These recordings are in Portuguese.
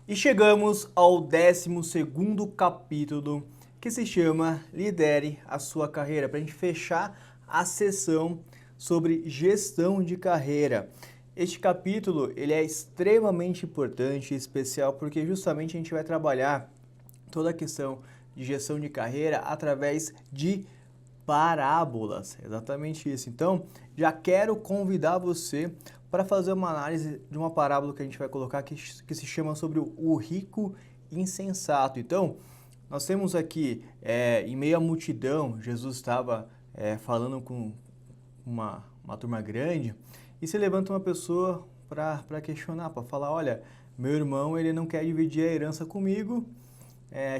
E chegamos ao 12º capítulo, que se chama Lidere a Sua Carreira, para a gente fechar a sessão sobre gestão de carreira. Este capítulo ele é extremamente importante e especial porque justamente a gente vai trabalhar toda a questão de gestão de carreira através de parábolas, exatamente isso. Então, já quero convidar você para fazer uma análise de uma parábola que a gente vai colocar que se chama sobre o rico insensato. Então, nós temos aqui, em meio à multidão, Jesus estava falando com uma turma grande e se levanta uma pessoa para questionar, para falar, olha, meu irmão ele não quer dividir a herança comigo,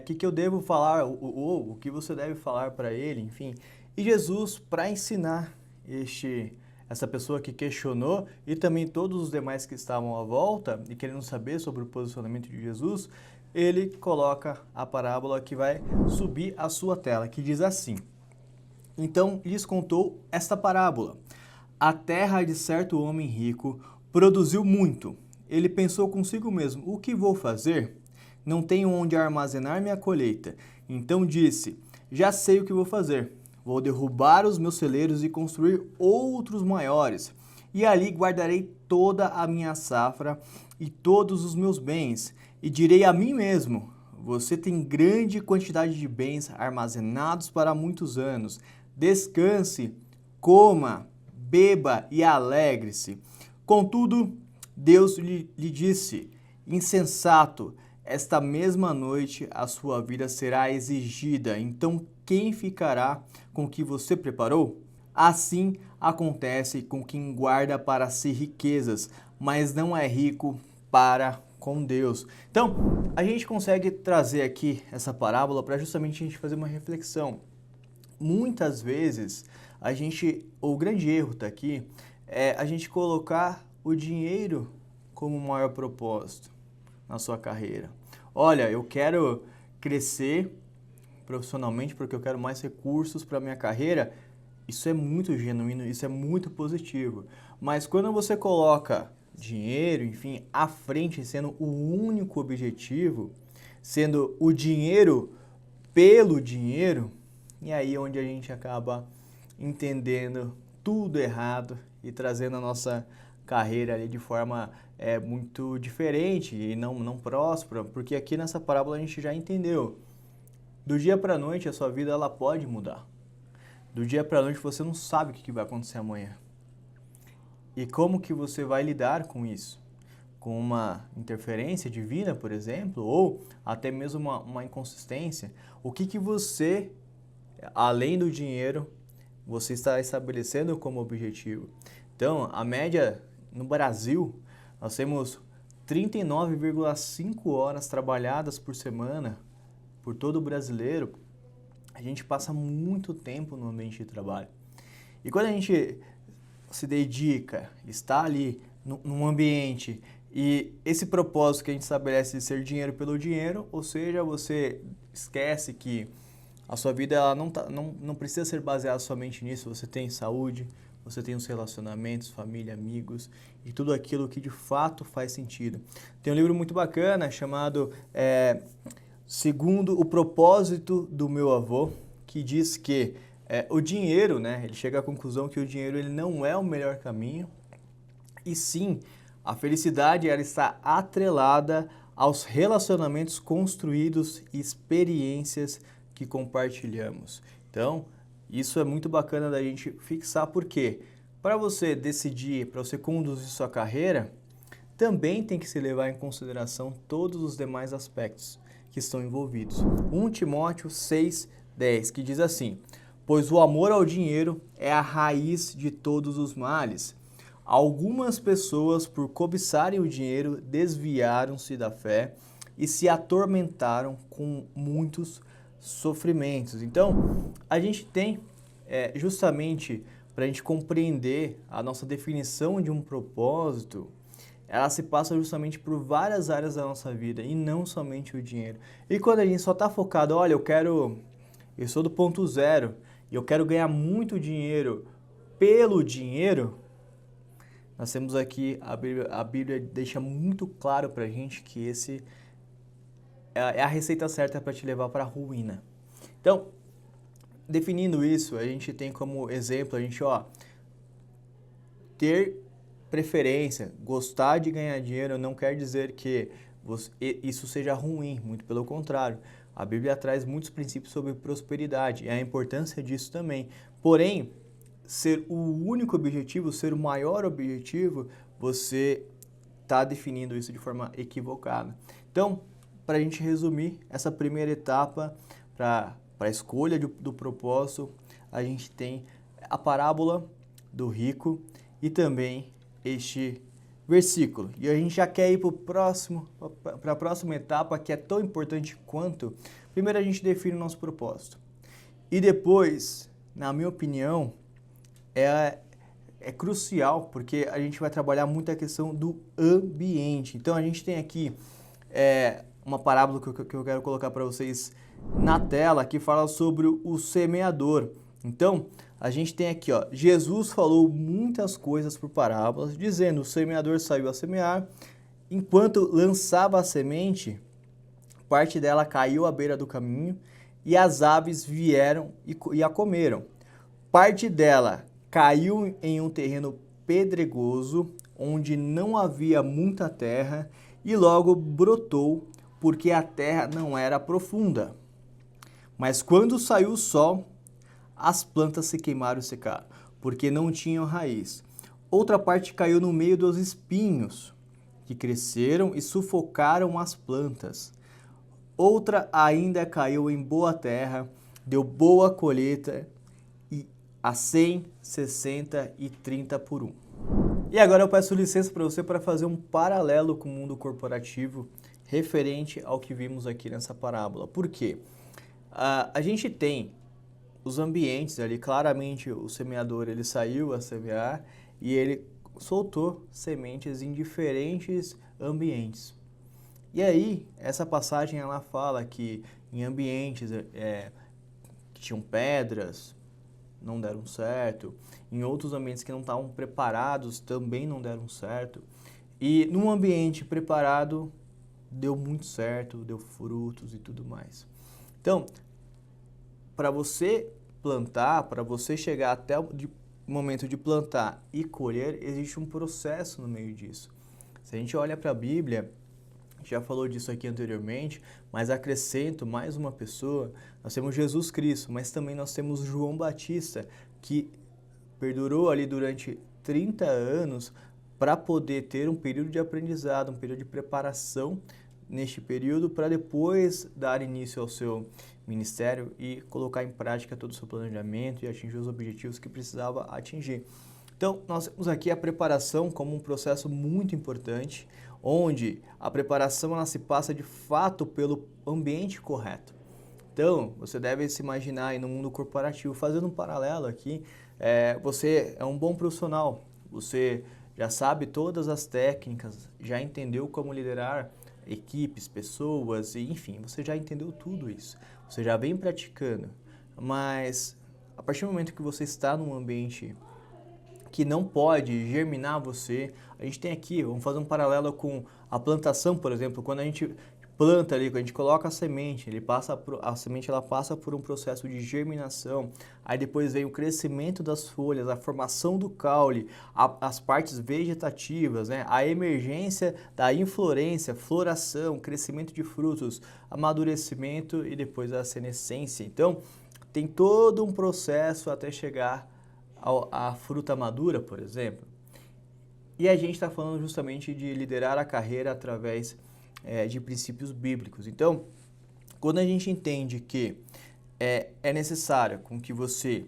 que eu devo falar, ou o que você deve falar para ele, enfim. E Jesus, para ensinar essa pessoa que questionou e também todos os demais que estavam à volta e querendo saber sobre o posicionamento de Jesus, ele coloca a parábola que vai subir à sua tela, que diz assim: Então lhes contou esta parábola. A terra de certo homem rico produziu muito. Ele pensou consigo mesmo, o que vou fazer? Não tenho onde armazenar minha colheita. Então disse, já sei o que vou fazer. Vou derrubar os meus celeiros e construir outros maiores. E ali guardarei toda a minha safra e todos os meus bens. E direi a mim mesmo, você tem grande quantidade de bens armazenados para muitos anos. Descanse, coma, beba e alegre-se. Contudo, Deus lhe disse, insensato, esta mesma noite a sua vida será exigida, então quem ficará com o que você preparou? Assim acontece com quem guarda para si riquezas, mas não é rico para com Deus. Então, a gente consegue trazer aqui essa parábola para justamente a gente fazer uma reflexão. Muitas vezes, o grande erro está aqui, é a gente colocar o dinheiro como o maior propósito na sua carreira. Olha, eu quero crescer profissionalmente porque eu quero mais recursos para a minha carreira. Isso é muito genuíno, isso é muito positivo. Mas quando você coloca dinheiro, enfim, à frente, sendo o único objetivo, sendo o dinheiro pelo dinheiro, e aí é onde a gente acaba entendendo tudo errado e trazendo a nossa carreira ali de forma muito diferente e não próspera, porque aqui nessa parábola a gente já entendeu. Do dia para a noite a sua vida ela pode mudar. Do dia para a noite você não sabe o que vai acontecer amanhã. E como que você vai lidar com isso? Com uma interferência divina, por exemplo, ou até mesmo uma inconsistência? O que você, além do dinheiro, você está estabelecendo como objetivo? Então, a média no Brasil, nós temos 39,5 horas trabalhadas por semana por todo brasileiro. A gente passa muito tempo no ambiente de trabalho. E quando a gente se dedica, está ali num ambiente e esse propósito que a gente estabelece de ser dinheiro pelo dinheiro, ou seja, você esquece que a sua vida ela não precisa ser baseada somente nisso. Você tem saúde, você tem os relacionamentos, família, amigos e tudo aquilo que de fato faz sentido. Tem um livro muito bacana chamado Segundo o Propósito do Meu Avô, que diz que o dinheiro, né, ele chega à conclusão que o dinheiro ele não é o melhor caminho, e sim, a felicidade ela está atrelada aos relacionamentos construídos e experiências que compartilhamos. Então, isso é muito bacana da gente fixar, porque para você decidir, para você conduzir sua carreira, também tem que se levar em consideração todos os demais aspectos que estão envolvidos. 1 Timóteo 6:10, que diz assim: Pois o amor ao dinheiro é a raiz de todos os males. Algumas pessoas, por cobiçarem o dinheiro, desviaram-se da fé e se atormentaram com muitos sofrimentos. Então, a gente tem justamente para a gente compreender a nossa definição de um propósito, ela se passa justamente por várias áreas da nossa vida e não somente o dinheiro. E quando a gente só está focado, olha, eu sou do ponto zero e eu quero ganhar muito dinheiro pelo dinheiro, nós temos aqui, a Bíblia deixa muito claro para a gente que esse é a receita certa para te levar para a ruína. Então, definindo isso, a gente tem como exemplo, a gente, ter preferência, gostar de ganhar dinheiro não quer dizer que isso seja ruim, muito pelo contrário. A Bíblia traz muitos princípios sobre prosperidade e a importância disso também. Porém, ser o único objetivo, ser o maior objetivo, você está definindo isso de forma equivocada. Então, para a gente resumir essa primeira etapa, para a escolha do propósito, a gente tem a parábola do rico e também este versículo. E a gente já quer ir para a próxima etapa, que é tão importante quanto. Primeiro a gente define o nosso propósito. E depois, na minha opinião, é crucial, porque a gente vai trabalhar muito a questão do ambiente. Então a gente tem aqui uma parábola que eu quero colocar para vocês na tela, que fala sobre o semeador. Então, a gente tem aqui, Jesus falou muitas coisas por parábolas, dizendo: o semeador saiu a semear, enquanto lançava a semente, parte dela caiu à beira do caminho, e as aves vieram e a comeram. Parte dela caiu em um terreno pedregoso, onde não havia muita terra, e logo brotou, porque a terra não era profunda. Mas quando saiu o sol, as plantas se queimaram e secaram, porque não tinham raiz. Outra parte caiu no meio dos espinhos, que cresceram e sufocaram as plantas. Outra ainda caiu em boa terra, deu boa colheita, e a 100, 60 e 30 por 1. E agora eu peço licença para você para fazer um paralelo com o mundo corporativo referente ao que vimos aqui nessa parábola. Por quê? A gente tem os ambientes ali, claramente o semeador ele saiu a semear e ele soltou sementes em diferentes ambientes. E aí, essa passagem ela fala que em ambientes que tinham pedras, não deram certo, em outros ambientes que não estavam preparados também não deram certo, e num ambiente preparado deu muito certo, deu frutos e tudo mais. Então, para você plantar, para você chegar até o momento de plantar e colher, existe um processo no meio disso. Se a gente olha para a Bíblia, já falou disso aqui anteriormente, mas acrescento mais uma pessoa, nós temos Jesus Cristo, mas também nós temos João Batista, que perdurou ali durante 30 anos para poder ter um período de aprendizado, um período de preparação neste período, para depois dar início ao seu ministério e colocar em prática todo o seu planejamento e atingir os objetivos que precisava atingir. Então, nós temos aqui a preparação como um processo muito importante, onde a preparação ela se passa de fato pelo ambiente correto. Então, você deve se imaginar aí no mundo corporativo, fazendo um paralelo aqui, você é um bom profissional, você já sabe todas as técnicas, já entendeu como liderar equipes, pessoas, e enfim, você já entendeu tudo isso, você já vem praticando, mas a partir do momento que você está num ambiente que não pode germinar você, a gente tem aqui, vamos fazer um paralelo com a plantação, por exemplo, quando a gente planta ali, quando a gente coloca a semente, a semente ela passa por um processo de germinação, aí depois vem o crescimento das folhas, a formação do caule, as partes vegetativas, né? A emergência da inflorescência, floração, crescimento de frutos, amadurecimento e depois a senescência. Então, tem todo um processo até chegar à fruta madura, por exemplo. E a gente está falando justamente de liderar a carreira através de princípios bíblicos. Então, quando a gente entende que é necessário com que você,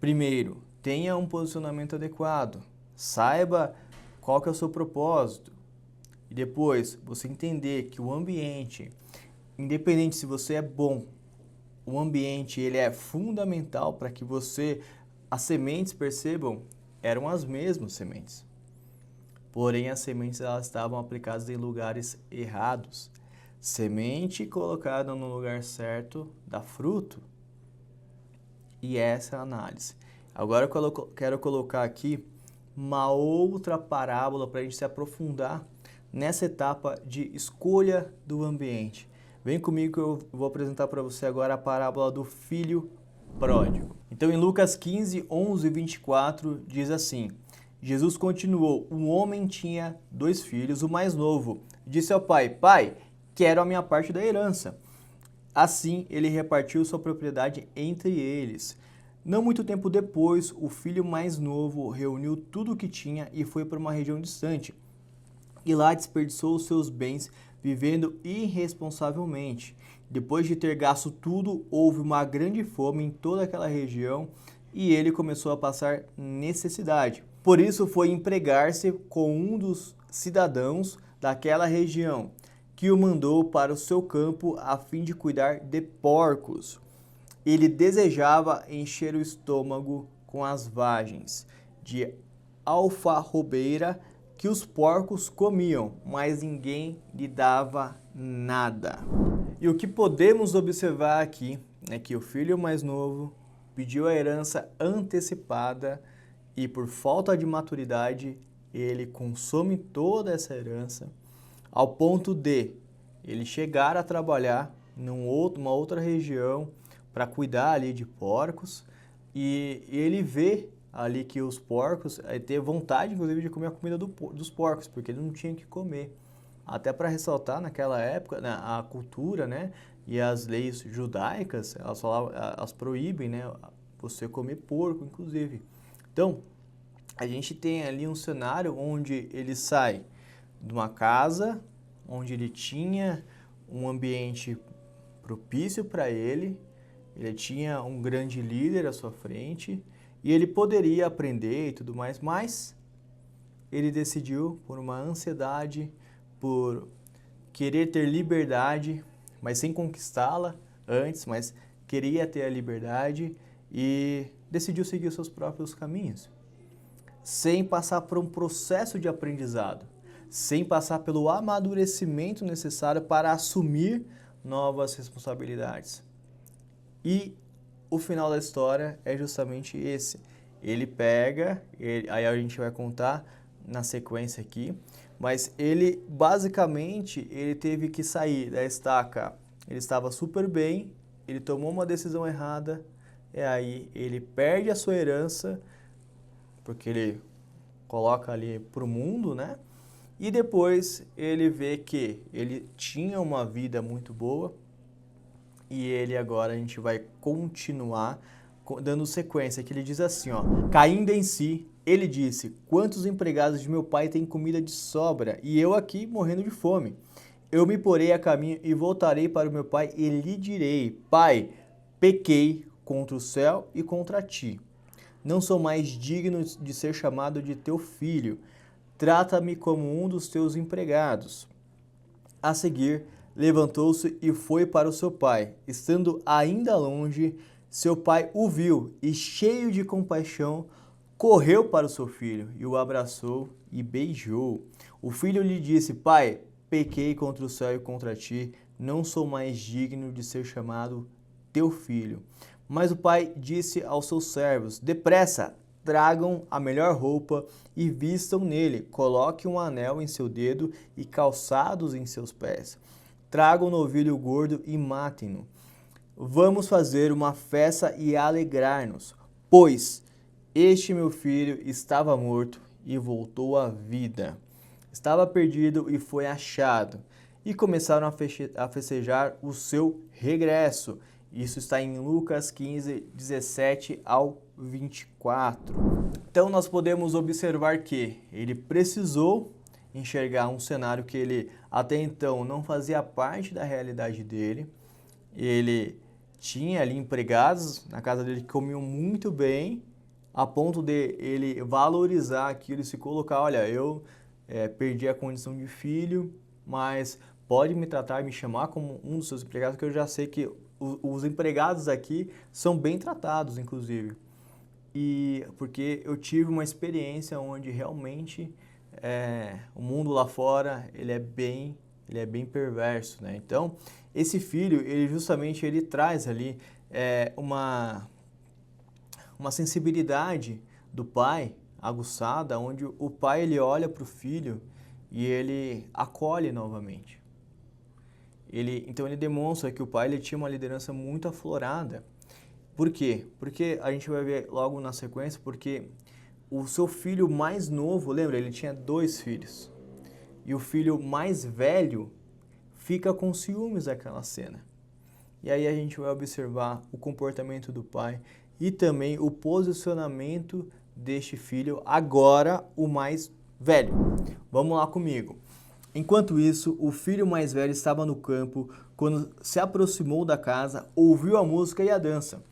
primeiro, tenha um posicionamento adequado, saiba qual que é o seu propósito, e depois você entender que o ambiente, independente se você é bom, o ambiente ele é fundamental para que as sementes, percebam, eram as mesmas sementes. Porém, as sementes elas estavam aplicadas em lugares errados. Semente colocada no lugar certo dá fruto. E essa é a análise. Agora eu quero colocar aqui uma outra parábola para a gente se aprofundar nessa etapa de escolha do ambiente. Vem comigo que eu vou apresentar para você agora a parábola do filho pródigo. Então, em Lucas 15, 11 e 24, diz assim: Jesus continuou: um homem tinha 2 filhos, o mais novo disse ao pai: Pai, quero a minha parte da herança. Assim, ele repartiu sua propriedade entre eles. Não muito tempo depois, o filho mais novo reuniu tudo o que tinha e foi para uma região distante. E lá desperdiçou os seus bens, vivendo irresponsavelmente. Depois de ter gasto tudo, houve uma grande fome em toda aquela região e ele começou a passar necessidade. Por isso foi empregar-se com um dos cidadãos daquela região, que o mandou para o seu campo a fim de cuidar de porcos. Ele desejava encher o estômago com as vagens de alfarrobeira que os porcos comiam, mas ninguém lhe dava nada. E o que podemos observar aqui é que o filho mais novo pediu a herança antecipada e, por falta de maturidade, ele consome toda essa herança, ao ponto de ele chegar a trabalhar numa outra região para cuidar ali de porcos, e ele vê ali que os porcos, ter vontade inclusive de comer a comida dos porcos, porque ele não tinha que comer. Até para ressaltar, naquela época, né, a cultura, né, e as leis judaicas, elas proíbem, né, você comer porco, inclusive. Então, a gente tem ali um cenário onde ele sai de uma casa, onde ele tinha um ambiente propício para ele tinha um grande líder à sua frente e ele poderia aprender e tudo mais, mas ele decidiu, por uma ansiedade, por querer ter liberdade, mas sem conquistá-la antes, mas queria ter a liberdade e decidiu seguir os seus próprios caminhos, sem passar por um processo de aprendizado, sem passar pelo amadurecimento necessário para assumir novas responsabilidades. E o final da história é justamente esse. Ele pega, aí a gente vai contar na sequência aqui, mas ele basicamente ele teve que sair da estaca. Ele estava super bem, ele tomou uma decisão errada, e aí ele perde a sua herança, porque ele coloca ali para o mundo, né? E depois ele vê que ele tinha uma vida muito boa, e ele agora, a gente vai continuar dando sequência, que ele diz assim, ó: caindo em si, ele disse: quantos empregados de meu pai têm comida de sobra, e eu aqui morrendo de fome? Eu me porei a caminho e voltarei para o meu pai e lhe direi: Pai, pequei contra o céu e contra ti. Não sou mais digno de ser chamado de teu filho. Trata-me como um dos teus empregados. A seguir, levantou-se e foi para o seu pai. Estando ainda longe, seu pai o viu e, cheio de compaixão, correu para o seu filho e o abraçou e beijou. O filho lhe disse: Pai, pequei contra o céu e contra ti, não sou mais digno de ser chamado teu filho. Mas o pai disse aos seus servos: Depressa, tragam a melhor roupa e vistam nele, coloquem um anel em seu dedo e calçados em seus pés. Tragam um novilho gordo e matem-no. Vamos fazer uma festa e alegrar-nos, pois este meu filho estava morto e voltou à vida. Estava perdido e foi achado. E começaram a festejar o seu regresso. Isso está em Lucas 15, 17 ao 24. Então nós podemos observar que ele precisou enxergar um cenário que ele até então não fazia parte da realidade dele. Ele tinha ali empregados na casa dele que comiam muito bem, a ponto de ele valorizar aquilo e se colocar: olha, eu perdi a condição de filho, mas pode me tratar, me chamar como um dos seus empregados, que eu já sei que os empregados aqui são bem tratados, inclusive. E porque eu tive uma experiência onde realmente o mundo lá fora ele é bem perverso, né? Então, esse filho, ele justamente ele traz ali uma sensibilidade do pai aguçada, onde o pai ele olha para o filho e ele acolhe novamente. Então ele demonstra que o pai ele tinha uma liderança muito aflorada. Por quê? Porque a gente vai ver logo na sequência, porque o seu filho mais novo, lembra, ele tinha 2 filhos. E o filho mais velho fica com ciúmes daquela cena. E aí a gente vai observar o comportamento do pai e também o posicionamento deste filho, agora o mais velho. Vamos lá comigo. Enquanto isso, o filho mais velho estava no campo, quando se aproximou da casa, ouviu a música e a dança.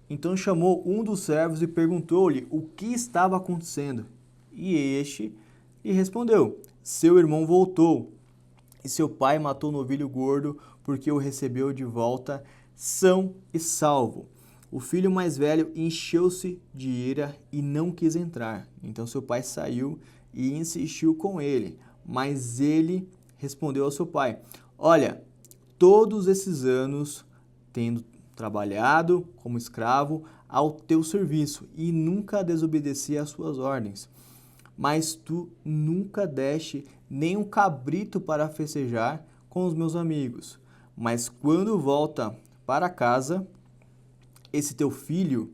Então chamou um dos servos e perguntou-lhe o que estava acontecendo. E este lhe respondeu: seu irmão voltou, e seu pai matou o novilho gordo, porque o recebeu de volta são e salvo. O filho mais velho encheu-se de ira e não quis entrar. Então seu pai saiu e insistiu com ele. Mas ele respondeu ao seu pai: olha, todos esses anos tendo trabalhado como escravo ao teu serviço e nunca desobedeci às suas ordens. Mas tu nunca deste nem um cabrito para festejar com os meus amigos. Mas quando volta para casa, esse teu filho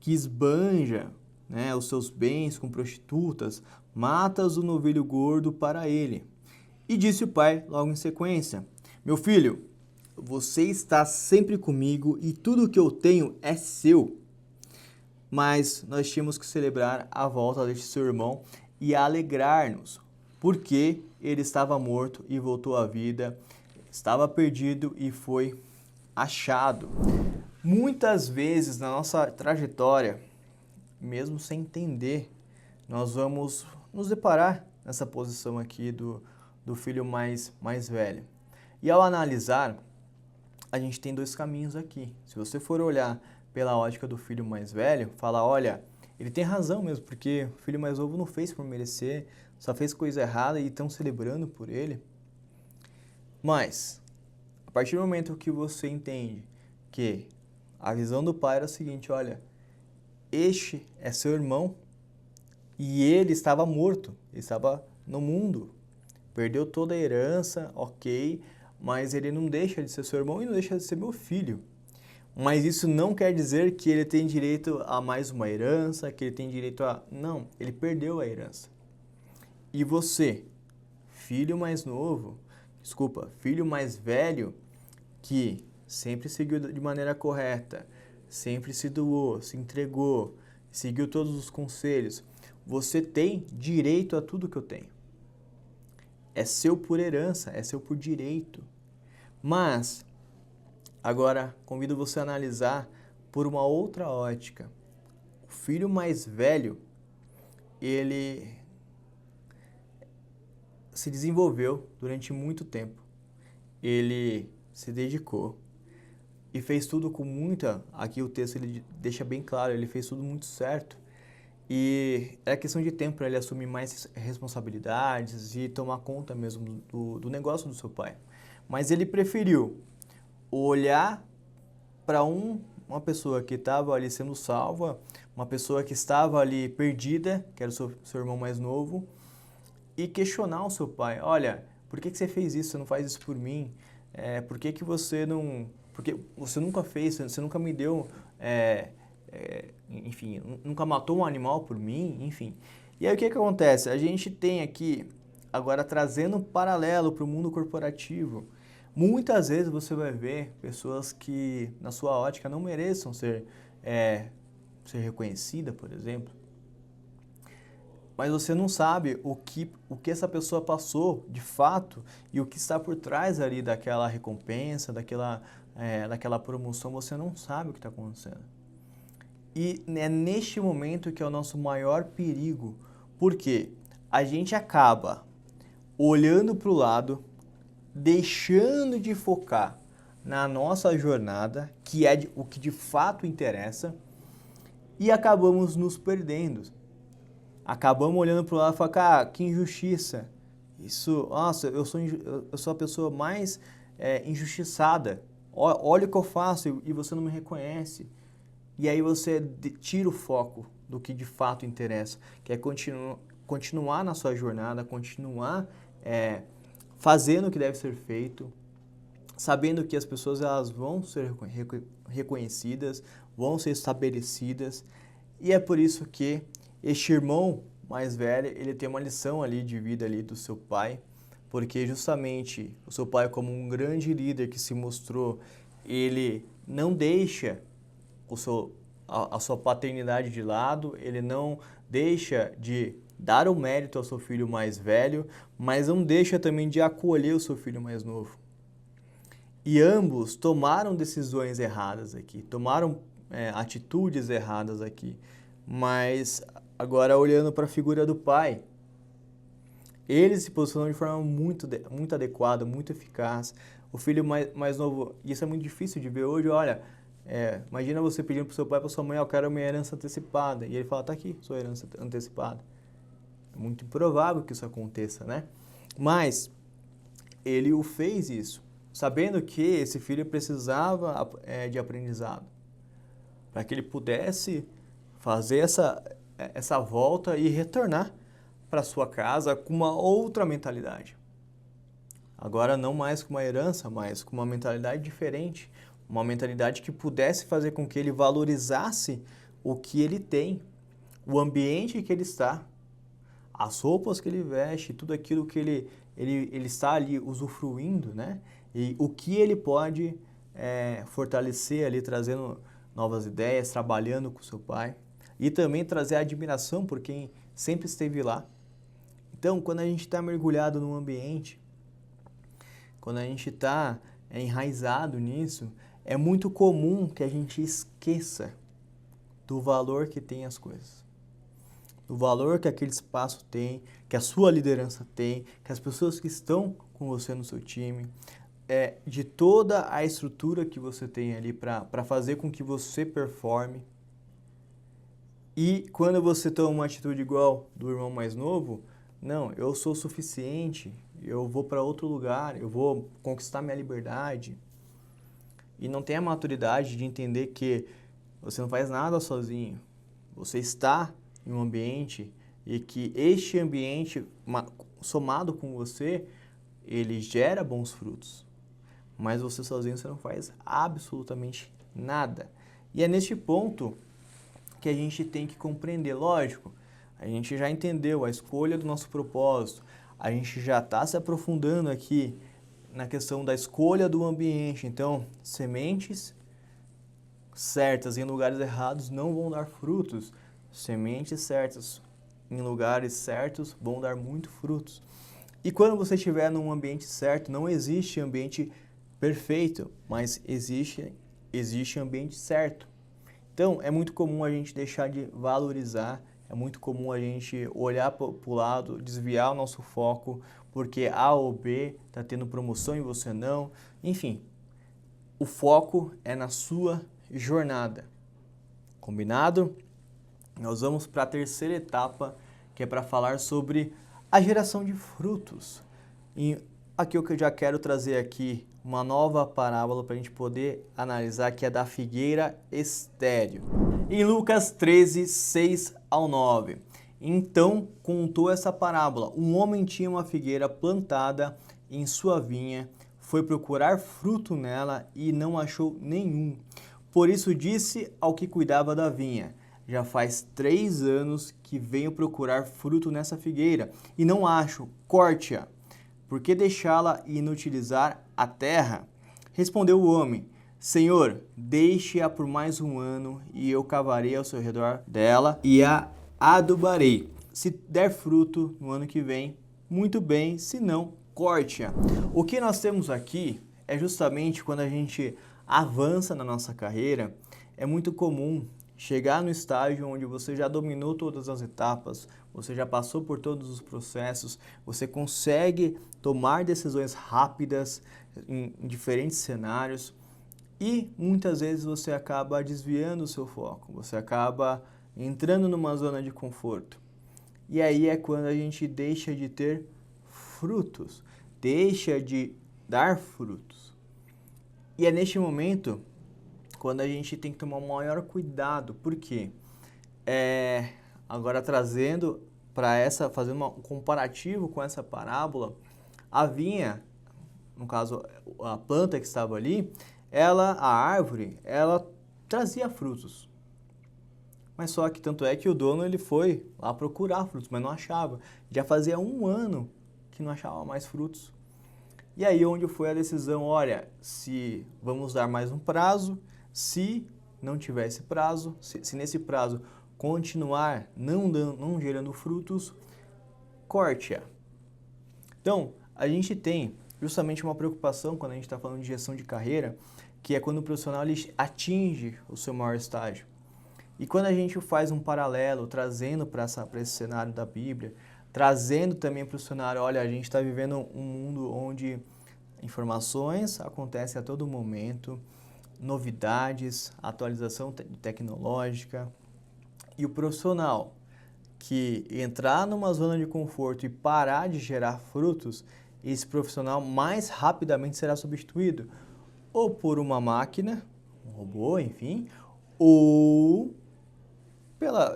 que esbanja, né, os seus bens com prostitutas, matas o novilho gordo para ele. E disse o pai logo em sequência: meu filho, você está sempre comigo e tudo o que eu tenho é seu. Mas nós tínhamos que celebrar a volta deste seu irmão e alegrar-nos, porque ele estava morto e voltou à vida, estava perdido e foi achado. Muitas vezes na nossa trajetória, mesmo sem entender, nós vamos nos deparar nessa posição aqui do filho mais velho. E ao analisar, a gente tem 2 caminhos aqui. Se você for olhar pela ótica do filho mais velho, fala, olha, ele tem razão mesmo, porque o filho mais novo não fez por merecer, só fez coisa errada e estão celebrando por ele. Mas, a partir do momento que você entende que a visão do pai era a seguinte, olha, este é seu irmão e ele estava morto, ele estava no mundo, perdeu toda a herança, ok, mas ele não deixa de ser seu irmão e não deixa de ser meu filho. Mas isso não quer dizer que ele tem direito a mais uma herança, que ele tem direito a... Não, ele perdeu a herança. E você, filho mais velho, que sempre seguiu de maneira correta, sempre se doou, se entregou, seguiu todos os conselhos, você tem direito a tudo que eu tenho. É seu por herança, é seu por direito. Mas, agora, convido você a analisar por uma outra ótica. O filho mais velho, ele se desenvolveu durante muito tempo. Ele se dedicou e fez tudo com muita... Aqui o texto ele deixa bem claro, ele fez tudo muito certo. E é questão de tempo para ele assumir mais responsabilidades e tomar conta mesmo do negócio do seu pai. Mas ele preferiu olhar para uma pessoa que estava ali sendo salva, uma pessoa que estava ali perdida, que era o seu irmão mais novo, e questionar o seu pai. Olha, por que você fez isso? Você não faz isso por mim? Por que você não... Porque você nunca fez, você nunca me deu... enfim, nunca matou um animal por mim, enfim. E aí o que acontece? A gente tem aqui, agora trazendo um paralelo para o mundo corporativo, muitas vezes você vai ver pessoas que, na sua ótica, não mereçam ser reconhecida, por exemplo. Mas você não sabe o que essa pessoa passou de fato e o que está por trás ali daquela recompensa, daquela promoção, você não sabe o que está acontecendo. E é neste momento que é o nosso maior perigo, porque a gente acaba olhando para o lado, deixando de focar na nossa jornada, que é o que de fato interessa, e acabamos nos perdendo. Acabamos olhando para o lado e falando, cara, que injustiça. Isso, nossa, eu sou a pessoa mais injustiçada. Olha o que eu faço e você não me reconhece. E aí você tira o foco do que de fato interessa, que é continuar na sua jornada, continuar fazendo o que deve ser feito, sabendo que as pessoas elas vão ser reconhecidas, vão ser estabelecidas, e é por isso que este irmão mais velho, ele tem uma lição ali de vida ali do seu pai, porque justamente o seu pai, como um grande líder que se mostrou, ele não deixa a sua paternidade de lado, ele não deixa de dar o mérito ao seu filho mais velho, mas não deixa também de acolher o seu filho mais novo. E ambos tomaram decisões erradas aqui, tomaram atitudes erradas aqui, mas agora olhando para a figura do pai, ele se posicionou de forma muito adequada, muito eficaz. O filho mais novo, isso é muito difícil de ver hoje, olha, imagina você pedindo para o seu pai e para sua mãe, eu quero minha herança antecipada, e ele fala, tá aqui, sua herança antecipada. É muito improvável que isso aconteça, né? Mas ele o fez isso, sabendo que esse filho precisava de aprendizado, para que ele pudesse fazer essa volta e retornar para sua casa com uma outra mentalidade. Agora não mais com uma herança, mas com uma mentalidade diferente, uma mentalidade que pudesse fazer com que ele valorizasse o que ele tem, o ambiente que ele está, as roupas que ele veste, tudo aquilo que ele está ali usufruindo, né? E o que ele pode fortalecer ali, trazendo novas ideias, trabalhando com seu pai. E também trazer admiração por quem sempre esteve lá. Então, quando a gente está mergulhado num ambiente, quando a gente está enraizado nisso, é muito comum que a gente esqueça do valor que tem as coisas. Do valor que aquele espaço tem, que a sua liderança tem, que as pessoas que estão com você no seu time, de toda a estrutura que você tem ali para fazer com que você performe. E quando você toma uma atitude igual do irmão mais novo, não, eu sou suficiente, eu vou para outro lugar, eu vou conquistar minha liberdade. E não tem a maturidade de entender que você não faz nada sozinho. Você está em um ambiente e que este ambiente, somado com você, ele gera bons frutos. Mas você sozinho você não faz absolutamente nada. E é neste ponto que a gente tem que compreender, lógico, a gente já entendeu a escolha do nosso propósito, a gente já está se aprofundando aqui na questão da escolha do ambiente, então sementes certas em lugares errados não vão dar frutos, sementes certas em lugares certos vão dar muito frutos. E quando você estiver num ambiente certo, não existe ambiente perfeito, mas existe ambiente certo. Então, é muito comum a gente deixar de valorizar, é muito comum a gente olhar para o lado, desviar o nosso foco, porque A ou B está tendo promoção e você não. Enfim, o foco é na sua jornada. Combinado? Nós vamos para a terceira etapa, que é para falar sobre a geração de frutos. E aqui eu já quero trazer aqui uma nova parábola para a gente poder analisar, que é da figueira estéril. Em Lucas 13, 6 ao 9. Então contou essa parábola. Um homem tinha uma figueira plantada em sua vinha, foi procurar fruto nela e não achou nenhum. Por isso disse ao que cuidava da vinha: já faz 3 anos que venho procurar fruto nessa figueira e não acho, corte-a. Por que deixá-la e inutilizar a terra? Respondeu o homem: Senhor, deixe-a por mais 1 ano e eu cavarei ao seu redor dela e a adubarei. Se der fruto no ano que vem, muito bem, se não, corte-a. O que nós temos aqui é justamente quando a gente avança na nossa carreira, é muito comum chegar no estágio onde você já dominou todas as etapas, você já passou por todos os processos, você consegue tomar decisões rápidas em diferentes cenários e muitas vezes você acaba desviando o seu foco, você acaba entrando numa zona de conforto. E aí é quando a gente deixa de ter frutos, deixa de dar frutos. E é neste momento quando a gente tem que tomar um maior cuidado, porque agora trazendo para fazendo um comparativo com essa parábola, a vinha, no caso a planta que estava ali, a árvore, ela trazia frutos. Mas só que tanto é que o dono ele foi lá procurar frutos, mas não achava. Já fazia 1 ano que não achava mais frutos. E aí onde foi a decisão, olha, se vamos dar mais um prazo, se não tiver esse prazo, se nesse prazo continuar não gerando frutos, corte-a. Então, a gente tem justamente uma preocupação quando a gente está falando de gestão de carreira, que é quando o profissional ele atinge o seu maior estágio. E quando a gente faz um paralelo, trazendo para esse cenário da Bíblia, trazendo também para o cenário, olha, a gente está vivendo um mundo onde informações acontecem a todo momento, novidades, atualização tecnológica, e o profissional que entrar numa zona de conforto e parar de gerar frutos, esse profissional mais rapidamente será substituído ou por uma máquina, um robô, enfim, ou pela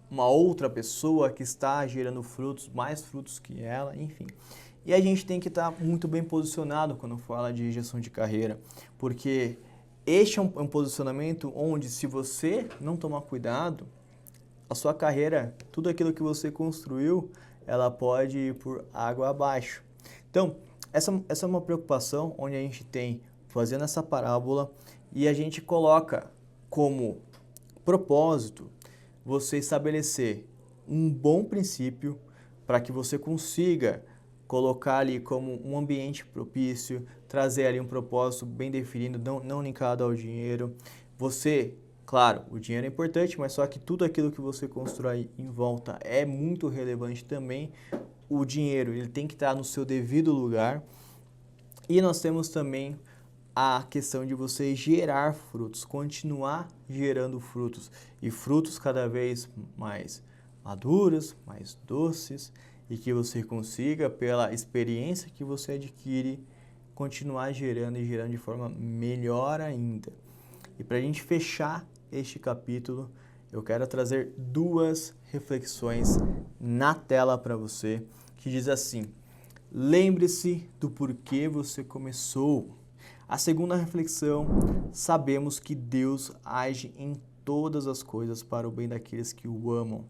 uma outra pessoa que está gerando frutos, mais frutos que ela, enfim. E a gente tem que estar muito bem posicionado quando fala de gestão de carreira, porque este é um posicionamento onde, se você não tomar cuidado, a sua carreira, tudo aquilo que você construiu, ela pode ir por água abaixo. Então, essa é uma preocupação onde a gente tem, fazendo essa parábola, e a gente coloca como propósito você estabelecer um bom princípio para que você consiga colocar ali como um ambiente propício, trazer ali um propósito bem definido, não linkado ao dinheiro. Você, claro, o dinheiro é importante, mas só que tudo aquilo que você constrói em volta é muito relevante também. O dinheiro, ele tem que estar no seu devido lugar. E nós temos também a questão de você gerar frutos, continuar gerando frutos, e frutos cada vez mais maduros, mais doces, e que você consiga, pela experiência que você adquire, continuar gerando e gerando de forma melhor ainda. E para a gente fechar este capítulo, eu quero trazer 2 reflexões na tela para você, que diz assim: lembre-se do porquê você começou. A segunda reflexão: sabemos que Deus age em todas as coisas para o bem daqueles que o amam,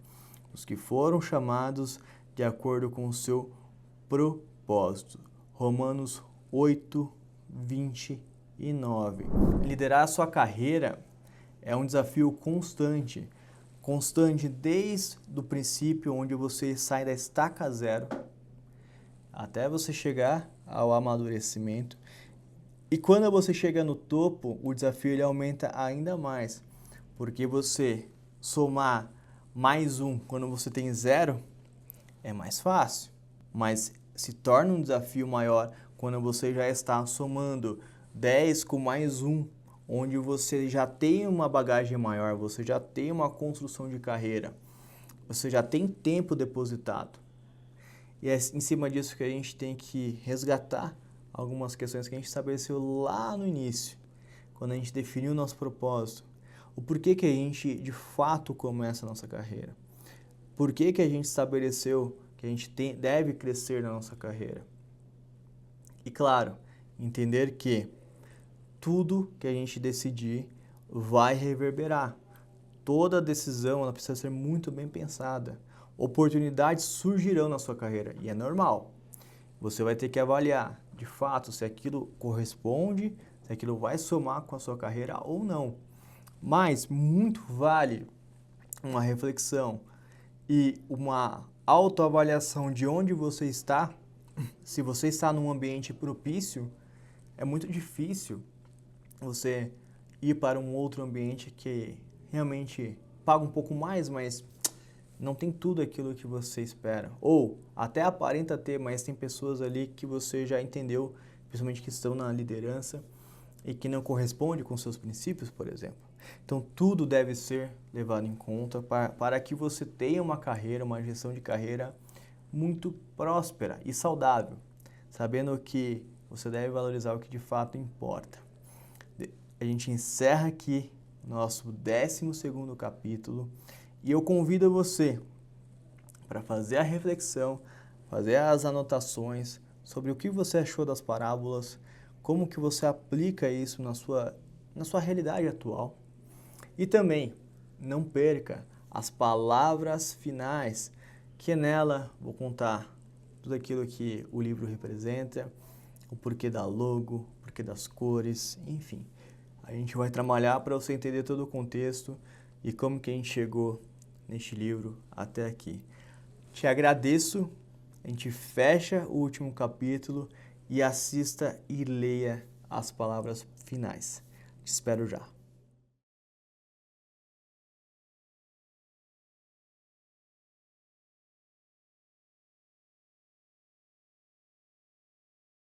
os que foram chamados de acordo com o seu propósito. Romanos 8, 29. Liderar a sua carreira é um desafio constante, desde o princípio, onde você sai da estaca zero, até você chegar ao amadurecimento. E quando você chega no topo, o desafio ele aumenta ainda mais, porque você somar mais 1 quando você tem 0 é mais fácil, mas se torna um desafio maior quando você já está somando 10 com mais 1, onde você já tem uma bagagem maior, você já tem uma construção de carreira, você já tem tempo depositado. E é em cima disso que a gente tem que resgatar algumas questões que a gente estabeleceu lá no início, quando a gente definiu o nosso propósito. O porquê que a gente, de fato, começa a nossa carreira. Por que que a gente estabeleceu que a gente deve crescer na nossa carreira. E, claro, entender que tudo que a gente decidir vai reverberar. Toda decisão ela precisa ser muito bem pensada. Oportunidades surgirão na sua carreira e é normal. Você vai ter que avaliar, de fato, se aquilo corresponde, se aquilo vai somar com a sua carreira ou não. Mas muito vale uma reflexão e uma autoavaliação de onde você está. Se você está num ambiente propício, é muito difícil você ir para um outro ambiente que realmente paga um pouco mais, mas não tem tudo aquilo que você espera. Ou até aparenta ter, mas tem pessoas ali que você já entendeu, principalmente que estão na liderança e que não corresponde com seus princípios, por exemplo. Então, tudo deve ser levado em conta para que você tenha uma carreira, uma gestão de carreira muito próspera e saudável, sabendo que você deve valorizar o que de fato importa. A gente encerra aqui nosso 12º capítulo e eu convido você para fazer a reflexão, fazer as anotações, sobre o que você achou das parábolas, como que você aplica isso na sua realidade atual. E também, não perca as palavras finais, que nela vou contar tudo aquilo que o livro representa, o porquê da logo, o porquê das cores, enfim. A gente vai trabalhar para você entender todo o contexto e como que a gente chegou neste livro até aqui. Te agradeço, a gente fecha o último capítulo e assista e leia as palavras finais. Te espero já.